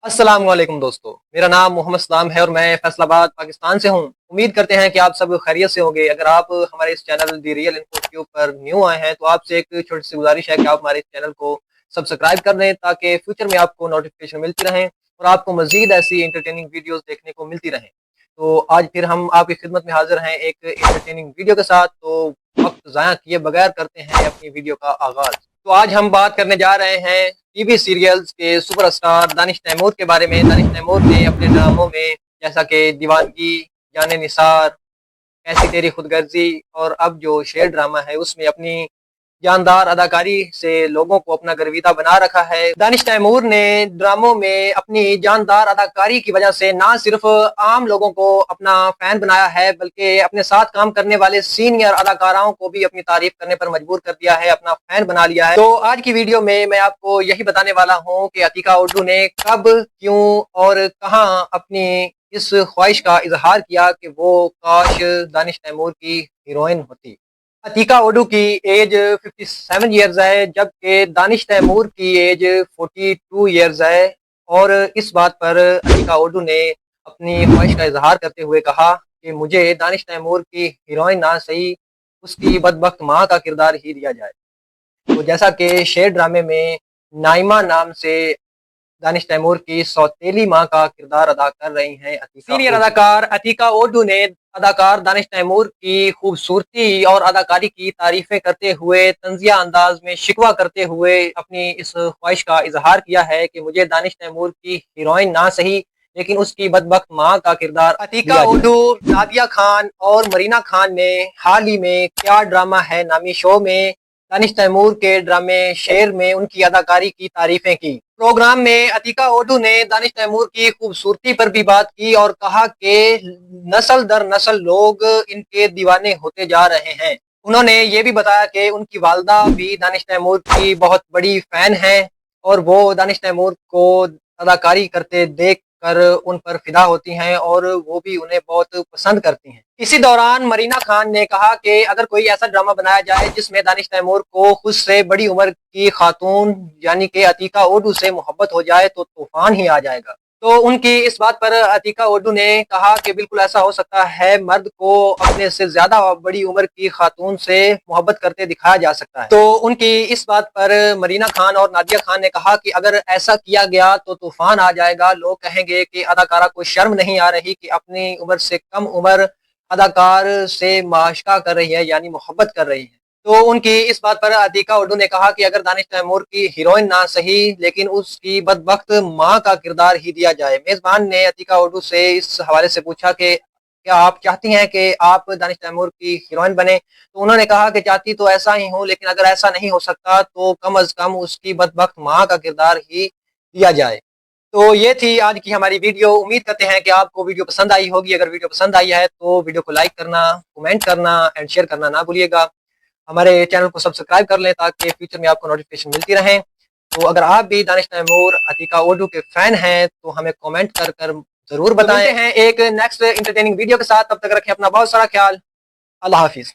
अस्सलाम वालेकुम दोस्तों, मेरा नाम मोहम्मद सलाम है और मैं फैसलाबाद पाकिस्तान से हूँ। उम्मीद करते हैं कि आप सब खैरियत से होंगे। अगर आप हमारे इस चैनल दी रियल इन्फो ट्यूब पर न्यू आए हैं तो आपसे एक छोटी सी गुजारिश है कि आप हमारे इस चैनल को सब्सक्राइब कर लें ताकि फ्यूचर में आपको नोटिफिकेशन मिलती रहें और आपको मजीद ऐसी इंटरटेनिंग वीडियोस देखने को मिलती रहें। तो आज फिर हम आपकी खिदमत में हाजिर हैं एक इंटरटेनिंग वीडियो के साथ। तो वक्त ज़ाया किए बगैर करते हैं अपनी वीडियो का आगाज़। तो आज हम बात करने जा रहे हैं टीवी सीरियल्स के सुपरस्टार दानिश तैमूर के बारे में। दानिश तैमूर ने अपने ड्रामों में जैसा कि दीवानगी, जाने निसार, कैसी तेरी खुदगर्जी और अब जो शेर ड्रामा है उसमें अपनी जानदार अदाकारी से लोगों को अपना गर्विता बना रखा है। दानिश तैमूर ने ड्रामों में अपनी जानदार अदाकारी की वजह से ना सिर्फ आम लोगों को अपना फैन बनाया है बल्कि अपने साथ काम करने वाले सीनियर अदाकाराओं को भी अपनी तारीफ करने पर मजबूर कर दिया है, अपना फैन बना लिया है। तो आज की वीडियो में मैं आपको यही बताने वाला हूँ कि अतीका उर्दू ने कब, क्यों और कहाँ अपनी इस ख्वाहिश का इजहार किया कि वो काश दानिश तैमूर की हीरोइन होती। अतीका ओडू की एज 57 ईयर्स है जबकि दानिश तैमूर की एज 42 ईयर्स है। और इस बात पर अतीका ओडू ने अपनी ख्वाहिश का इजहार करते हुए कहा कि मुझे दानिश तैमूर की हीरोइन ना सही, उसकी बदबख्त माँ का किरदार ही दिया जाए। तो जैसा कि शेर ड्रामे में नाइमा नाम से दानिश तैमूर की सौतेली माँ का किरदार अदा कर रही हैं अतीका। सीनियर अदाकार अतीका ओडू ने अदाकार दानिश तैमूर की खूबसूरती और अदाकारी की तारीफें करते हुए तंजिया अंदाज में शिकवा करते हुए अपनी इस ख्वाहिश का इजहार किया है कि मुझे दानिश तैमूर की हीरोइन ना सही लेकिन उसकी बदबख्त माँ का किरदार अतीका ओडू, नादिया खान और मरीना खान ने हाल ही में क्या ड्रामा है नामी शो में दानिश तैमूर के ड्रामे शेर में उनकी अदाकारी की तारीफें की। प्रोग्राम में अतीका ओडू ने दानिश तैमूर की खूबसूरती पर भी बात की और कहा कि नस्ल दर नस्ल लोग इनके दीवाने होते जा रहे हैं। उन्होंने ये भी बताया कि उनकी वालदा भी दानिश तैमूर की बहुत बड़ी फैन है और वो दानिश तैमूर को अदाकारी करते देख कर उन पर फिदा होती हैं और वो भी उन्हें बहुत पसंद करती हैं। इसी दौरान मरीना खान ने कहा कि अगर कोई ऐसा ड्रामा बनाया जाए जिसमें दानिश तैमूर को खुद से बड़ी उम्र की खातून यानी कि अतीका ओडू से मोहब्बत हो जाए तो तूफान ही आ जाएगा। तो उनकी इस बात पर अतीका ओडू ने कहा कि बिल्कुल ऐसा हो सकता है, मर्द को अपने से ज्यादा बड़ी उम्र की खातून से मोहब्बत करते दिखाया जा सकता है। तो उनकी इस बात पर मरीना खान और नादिया खान ने कहा कि अगर ऐसा किया गया तो तूफान आ जाएगा। लोग कहेंगे कि अदाकारा को शर्म नहीं आ रही कि अपनी उम्र से कम उम्र अदाकार से माशका कर रही है यानी मोहब्बत कर रही है। तो उनकी इस बात पर अतीका उर्दू ने कहा कि अगर दानिश तैमूर की हीरोइन ना सही लेकिन उसकी बदबख्त माँ का किरदार ही दिया जाए। मेजबान ने अतीका उर्दू से इस हवाले से पूछा कि क्या आप चाहती हैं कि आप दानिश तैमूर की हीरोइन बने? तो उन्होंने कहा कि चाहती तो ऐसा ही हूँ लेकिन अगर ऐसा नहीं हो सकता तो कम अज कम उसकी बदबख्त माँ का किरदार ही दिया जाए। तो ये थी आज की हमारी वीडियो। उम्मीद करते हैं कि आपको वीडियो पसंद आई होगी। अगर वीडियो पसंद आई है तो वीडियो को लाइक करना, कमेंट करना एंड शेयर करना ना भूलिएगा। हमारे चैनल को सब्सक्राइब कर लें ताकि फ्यूचर में आपको नोटिफिकेशन मिलती रहे। तो अगर आप भी दानिश तैमूर, अतीका ओडू के फैन हैं तो हमें कमेंट कर कर जरूर बताएं। हैं एक नेक्स्ट इंटरटेनिंग वीडियो के साथ, तब तक रखें अपना बहुत सारा ख्याल। अल्लाह हाफिज।